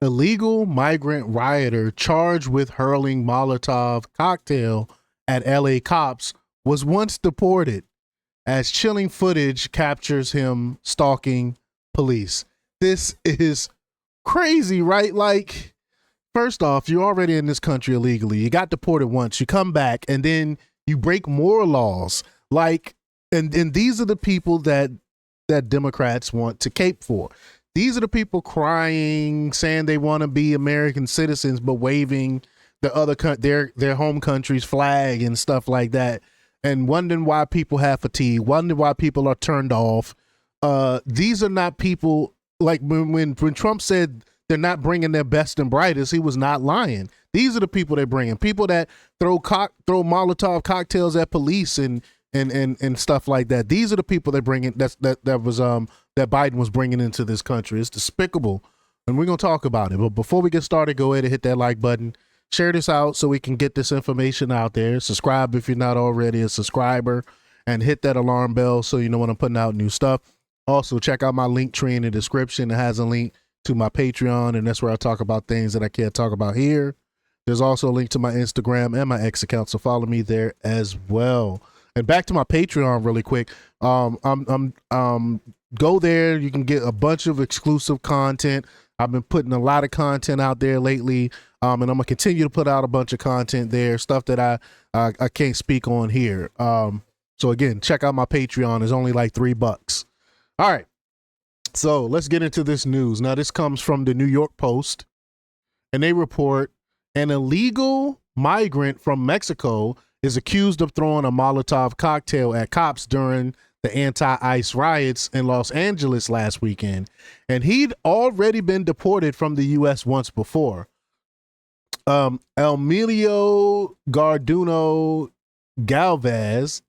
Illegal migrant rioter charged with hurling Molotov cocktail at LA cops was once deported as chilling footage captures him stalking police. This is crazy, right? Like, first off, you're already in this country illegally. You got deported once. You come back and then you break more laws. Like, and these are the people that Democrats want to cape for. These are the people crying, saying they want to be American citizens, but waving the other their home country's flag and stuff like that, and wondering why people have fatigue, wondering why people are turned off. These are not people like when Trump said they're not bringing their best and brightest. He was not lying. These are the people they're bringing. People that throw Molotov cocktails at police and stuff like that. These are the people they're bringing. That Biden was bringing into this country. It's despicable, and we're gonna talk about it. But before we get started, go ahead and hit that like button. Share this out so we can get this information out there. Subscribe if you're not already a subscriber, and hit that alarm bell so you know when I'm putting out new stuff. Also, check out my link tree in the description. It has a link to my Patreon, and that's where I talk about things that I can't talk about here. There's also a link to my Instagram and my X account, so follow me there as well. And back to my Patreon really quick. Go there. You can get a bunch of exclusive content. I've been putting a lot of content out there lately, and I'm gonna continue to put out a bunch of content there, stuff that I can't speak on here. So again, check out my Patreon. It's only like $3. All right. So let's get into this news. Now, this comes from the New York Post, and they report an illegal migrant from Mexico is accused of throwing a Molotov cocktail at cops during the anti-ICE riots in Los Angeles last weekend. And he'd already been deported from the U.S. once before. Emilio Garduno Galvez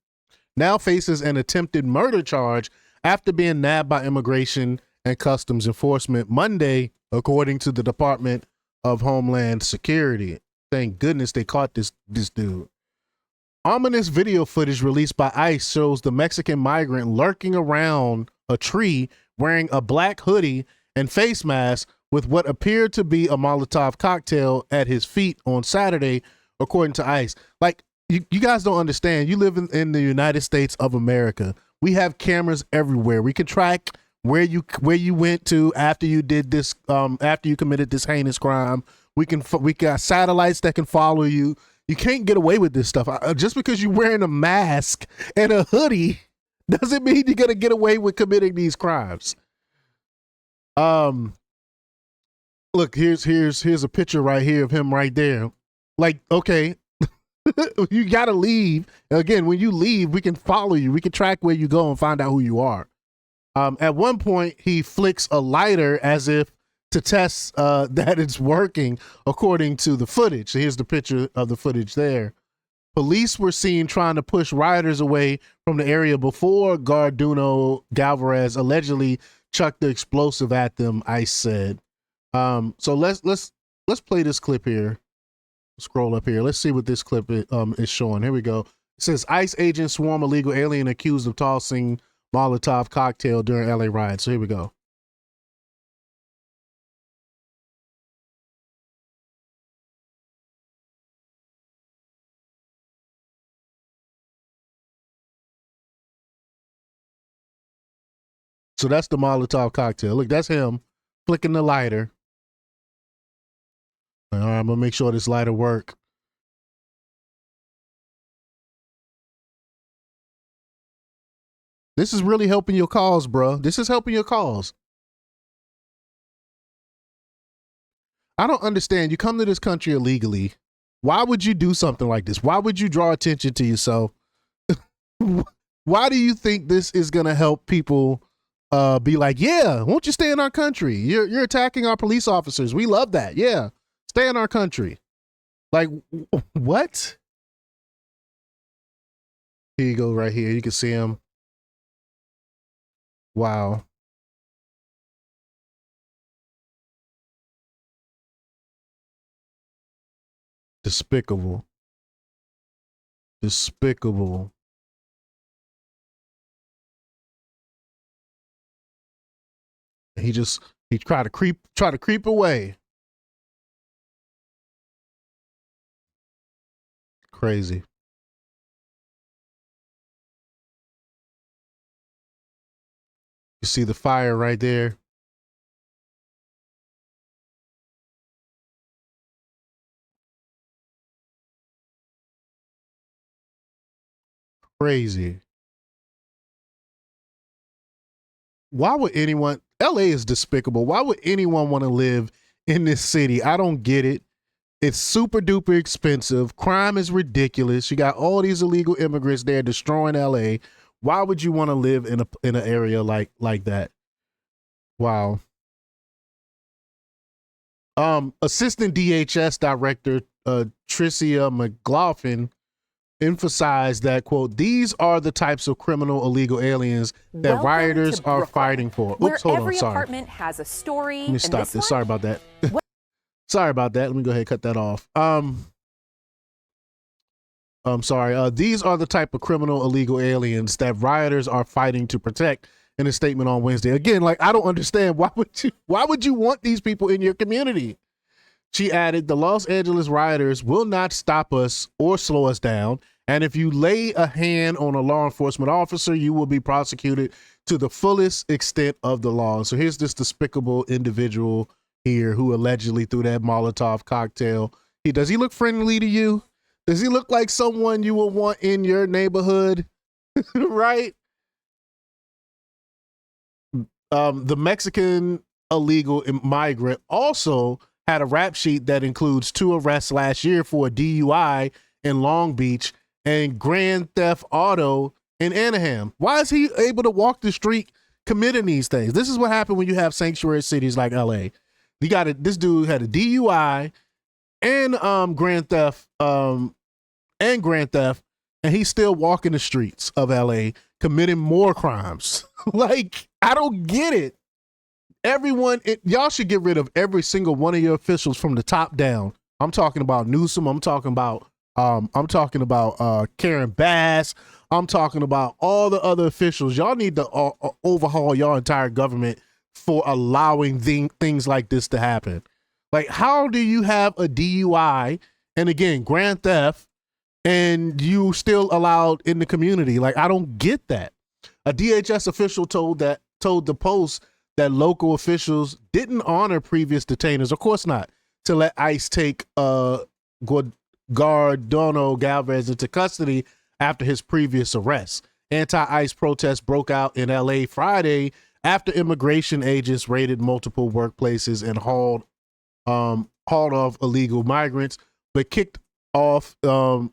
now faces an attempted murder charge after being nabbed by Immigration and Customs Enforcement Monday, according to the Department of Homeland Security. Thank goodness they caught this dude. Ominous video footage released by ICE shows the Mexican migrant lurking around a tree wearing a black hoodie and face mask with what appeared to be a Molotov cocktail at his feet on Saturday, according to ICE. Like, you guys don't understand. You live in the United States of America. We have cameras everywhere. We can track where you went to after you did this, after you committed this heinous crime. We got satellites that can follow you. You can't get away with this stuff. Just because you're wearing a mask and a hoodie doesn't mean you're gonna get away with committing these crimes. Look, here's a picture right here of him right there. Like, okay, you gotta leave. Again, when you leave, we can follow you. We can track where you go and find out who you are. At one point, he flicks a lighter as if to test that it's working, according to the footage. So here's the picture of the footage there. Police were seen trying to push rioters away from the area before Garduno Galvez allegedly chucked the explosive at them, ICE said. So let's play this clip here. Scroll up here. Let's see what this clip is showing. Here we go. It says ICE agents swarm illegal alien accused of tossing Molotov cocktail during LA riots. So here we go. So that's the Molotov cocktail. Look, that's him flicking the lighter. All right, I'm gonna make sure this lighter work. This is really helping your cause, bro. This is helping your cause. I don't understand. You come to this country illegally. Why would you do something like this? Why would you draw attention to yourself? Why do you think this is gonna help people be like, yeah, won't you stay in our country? You're attacking our police officers. We love that. Yeah, stay in our country. Like, what? Here you go, right here. You can see him. Wow. Despicable. Despicable. He tried to creep away. Crazy. You see the fire right there? Crazy. Why would anyone, LA is despicable. Why would anyone want to live in this city? I don't get it. It's super duper expensive. Crime is ridiculous. You got all these illegal immigrants there destroying LA. Why would you want to live in an area like that? Wow. Assistant DHS Director Tricia McLaughlin emphasized that, quote, these are the types of criminal illegal aliens that Welcome rioters to are Brooklyn, fighting for. where Oops, hold on, every sorry. apartment has a story. Let me stop this. Sorry about that. Sorry about that. Let me go ahead and cut that off. I'm sorry. These are the type of criminal illegal aliens that rioters are fighting to protect, in a statement on Wednesday. Again, like, I don't understand. Why would you want these people in your community? She added, the Los Angeles rioters will not stop us or slow us down. And if you lay a hand on a law enforcement officer, you will be prosecuted to the fullest extent of the law. So here's this despicable individual here who allegedly threw that Molotov cocktail. Does he look friendly to you? Does he look like someone you would want in your neighborhood? Right? The Mexican illegal migrant also had a rap sheet that includes 2 arrests last year for a DUI in Long Beach and grand theft auto in Anaheim. Why is he able to walk the street committing these things? This is what happened when you have sanctuary cities like LA. This dude had a DUI and grand theft, and he's still walking the streets of LA committing more crimes. Like, I don't get it. Y'all should get rid of every single one of your officials from the top down. I'm talking about Newsom. I'm talking about Karen Bass. I'm talking about all the other officials. Y'all need to overhaul your entire government for allowing things like this to happen. Like, how do you have a DUI and, again, grand theft, and you still allowed in the community? Like, I don't get that. A DHS official told the Post that local officials didn't honor previous detainers, of course not, to let ICE take Guardano Galvez into custody after his previous arrest. Anti-ICE protests broke out in LA Friday after immigration agents raided multiple workplaces and hauled off illegal migrants, but kicked off in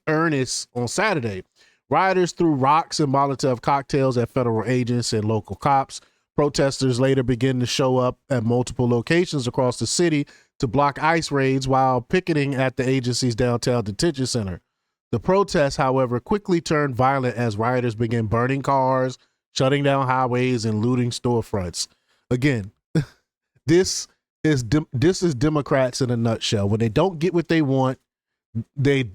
earnest on Saturday. Rioters threw rocks and Molotov cocktails at federal agents and local cops. Protesters later began to show up at multiple locations across the city to block ICE raids while picketing at the agency's downtown detention center. The protests, however, quickly turned violent as rioters began burning cars, shutting down highways, and looting storefronts. Again, this is Democrats in a nutshell. When they don't get what they want, they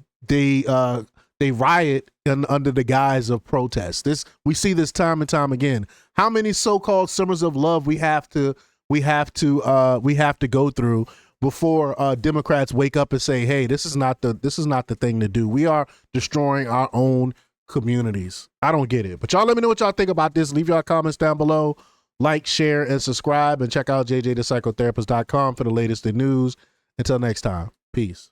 riot under the guise of protest. We see this time and time again. How many so-called summers of love we have to go through before Democrats wake up and say, "Hey, this is not the thing to do. We are destroying our own communities." I don't get it. But y'all let me know what y'all think about this. Leave y'all comments down below. Like, share, and subscribe, and check out jjthepsychotherapist.com for the latest in news. Until next time, peace.